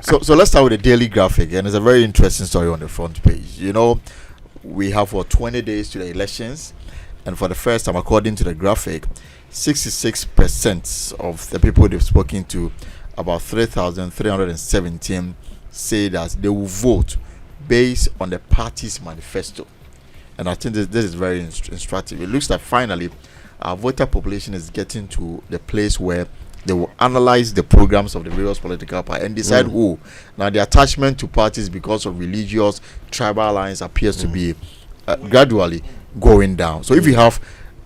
So let's start with the daily graphic, and it's a very interesting story on the front page. We have 20 days to the elections, and for the first time, according to the graphic, 66% of the people they've spoken to, about 3,317, say that they will vote based on the party's manifesto. And I think this is very instructive. It looks like finally our voter population is getting to the place where they will analyze the programs of the various political parties and decide who. Now, the attachment to parties because of religious, tribal lines appears to be gradually going down. So if you have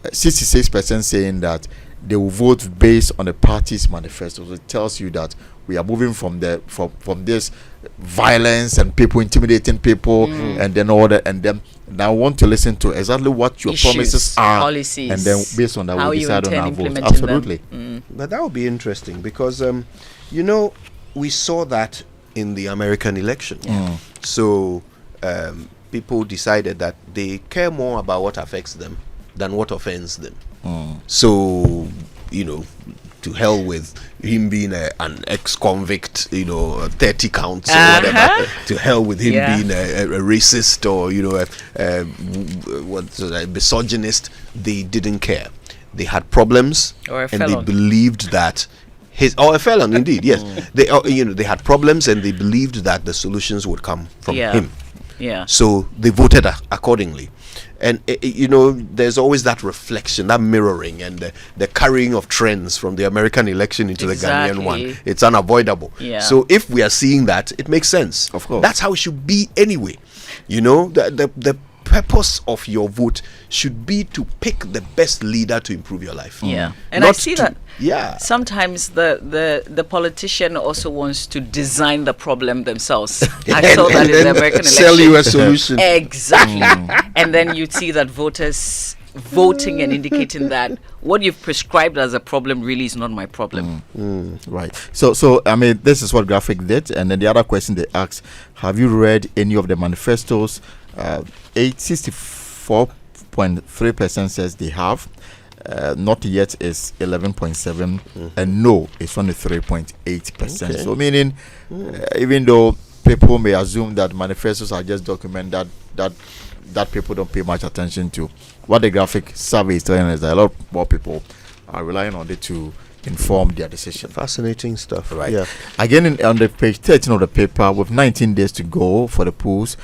66% saying that they will vote based on the party's manifesto, so it tells you that we are moving from this violence and people intimidating people and then all that, and then now want to listen to exactly what your issues, promises are, policies, and then based on that we decide on our vote. Absolutely. But that would be interesting because we saw that in the American election. So people decided that they care more about what affects them than what offends them. So to hell with him being an ex-convict, 30 counts or whatever. To hell with him being a racist or a misogynist. They didn't care. They had problems, and they believed that a felon indeed. Yes, they had problems, and they believed that the solutions would come from him. So they voted accordingly. And there's always that reflection, that mirroring, and the carrying of trends from the American election into the Ghanaian one. It's unavoidable. So if we are seeing that, it makes sense. Of course, that's how it should be anyway. The purpose of your vote should be to pick the best leader to improve your life. And I see that. Sometimes the politician also wants to design the problem themselves. I saw that in the American election. Sell you a solution. Exactly. And then you see that voters voting and indicating that what you've prescribed as a problem really is not my problem. Right. So I mean, this is what graphic did, and then the other question they asked: have you read any of the manifestos? 64.3% says they have. Not yet is 11.7%, and no is only 3.8%. So meaning, even though people may assume that manifestos are just document that people don't pay much attention to, what the graphic survey is telling us that a lot more people are relying on it to inform their decision. Fascinating stuff, right? Again, on the page 13 of the paper, with 19 days to go for the polls,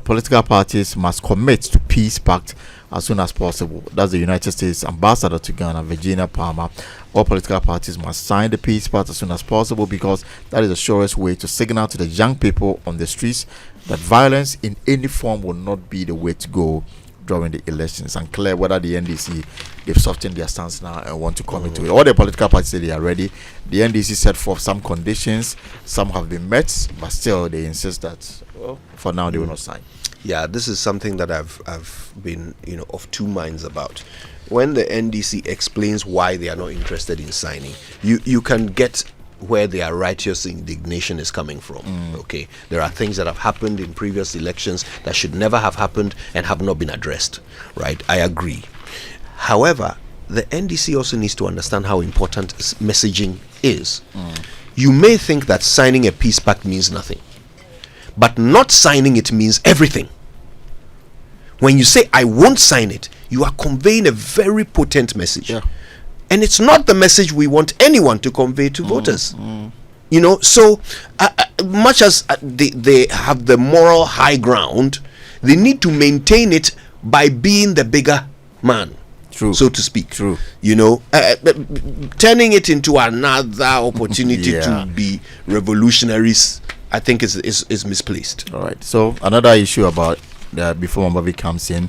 political parties must commit to peace pact as soon as possible. That's the United States ambassador to Ghana, Virginia Palmer. All political parties must sign the peace pact as soon as possible, because that is the surest way to signal to the young people on the streets that violence in any form will not be the way to go during the elections. And clear whether the NDC, they've softened their stance now and want to commit to it. All the political parties say they are ready. The NDC set forth some conditions, some have been met, but still they insist that for now they will not sign. Yeah, this is something that I've been of two minds about. When the NDC explains why they are not interested in signing, you can get where their righteous indignation is coming from. Okay, there are things that have happened in previous elections that should never have happened and have not been addressed. Right, I agree. However, the NDC also needs to understand how important messaging is. You may think that signing a peace pact means nothing, but not signing it means everything. When you say I won't sign it, you are conveying a very potent message. And it's not the message we want anyone to convey to voters. So much as they have the moral high ground, they need to maintain it by being the bigger man. So to speak. Turning it into another opportunity to be revolutionaries, I think is misplaced. All right. So another issue about before Mbavi comes in,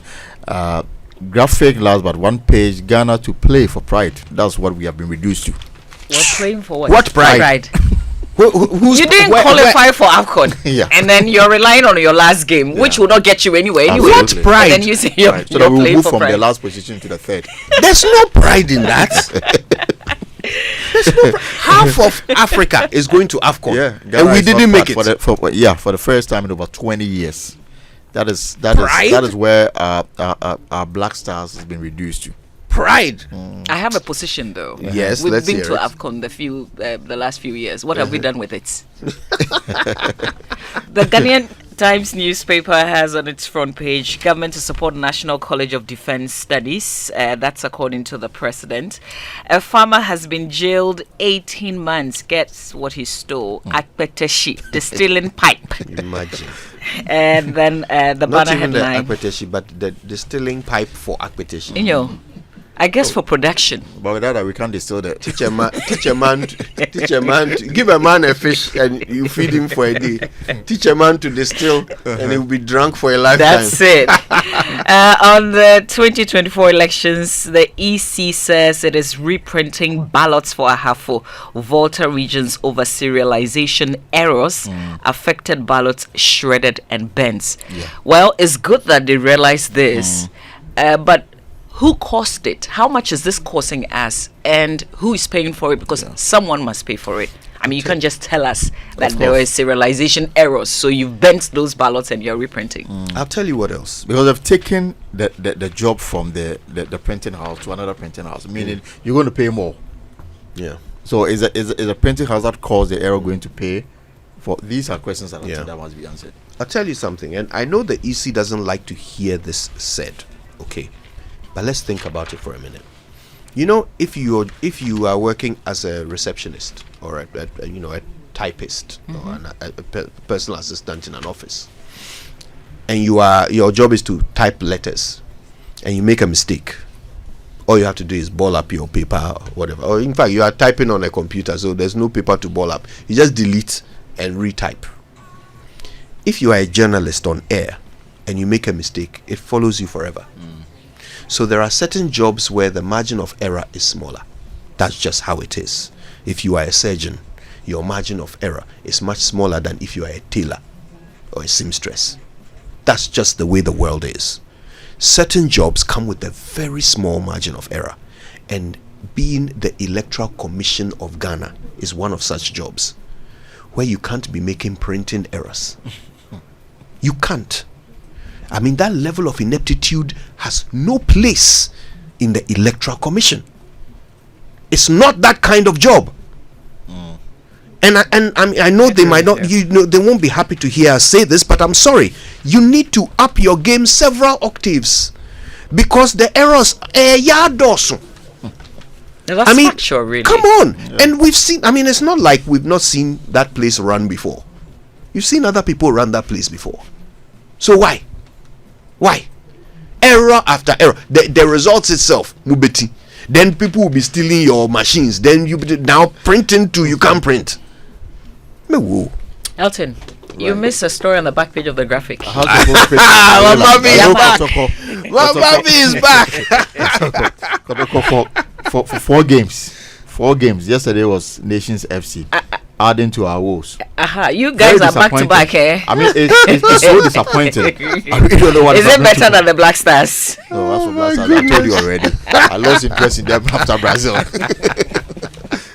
graphic, last but one page, Ghana to play for pride. That's what we have been reduced to. What, playing for what? What pride? You didn't qualify for AFCON, and then you're relying on your last game, which will not get you anywhere anyway. What pride? And then you say you're playing so that we'll move from pride. the last position to the third. There's no pride in that. Half of Africa is going to AFCON, and we didn't make it. For the first time in over 20 years. That is where our Black Stars has been reduced to. pride. I have a position though. Yes, we've let's been hear to it. AFCON the last few years. What have we done with it? The Ghanaian Times newspaper has on its front page, government to support National College of Defence Studies. That's according to the president. A farmer has been jailed 18 months. Guess what he stole? Akpeteshi, distilling pipe. Imagine. And then the Not banner even the headline. akpeteshi, but the distilling pipe for akpeteshi. You know, I guess for production. But without that, we can't distill that. Teach a man, give a man a fish and you feed him for a day. Teach a man to distill and he will be drunk for a lifetime. That's it. On the 2024 elections, the EC says it is reprinting ballots for Ahafo, Volta regions over serialization errors, affected ballots shredded and bent. Yeah. Well, it's good that they realize this, but who caused it? How much is this costing us? And who is paying for it? Because someone must pay for it. I mean, you can't just tell us that there were serialization errors, so you've bent those ballots and you're reprinting. I'll tell you what else. Because they've taken the job from the printing house to another printing house, meaning you're going to pay more. Yeah. So is a printing house that caused the error going to pay for? These are questions that I think that must be answered. I'll tell you something, and I know the EC doesn't like to hear this said. Okay. But let's think about it for a minute. You know, if you are working as a receptionist or a typist or a personal assistant in an office, and your job is to type letters, and you make a mistake, all you have to do is ball up your paper or whatever. Or in fact, you are typing on a computer, so there's no paper to ball up. You just delete and retype. If you are a journalist on air and you make a mistake, it follows you forever. So there are certain jobs where the margin of error is smaller. That's just how it is. If you are a surgeon, your margin of error is much smaller than if you are a tailor or a seamstress. That's just the way the world is. Certain jobs come with a very small margin of error, and being the Electoral Commission of Ghana is one of such jobs where you can't be making printing errors. You can't. I mean, that level of ineptitude has no place in the Electoral Commission. It's not that kind of job. And I know they might not, they won't be happy to hear us say this, but I'm sorry. You need to up your game several octaves, because the errors That's factual, really. Come on. And we've seen, I mean, it's not like we've not seen that place run before. You've seen other people run that place before. So why? Error after error. The results itself, mubeti. Then people will be stealing your machines. Then you now printing too, you can't print. Elton, you missed a story on the back page of the graphic. Mamabi is back. For 4 games. 4 games. Yesterday was Nations FC. Adding to our woes. You guys are back to back, eh? I mean, it's so disappointing. I really don't know what is it better than the Black Stars? No, that's for Black Stars. I told you already. I lost interest in them after Brazil.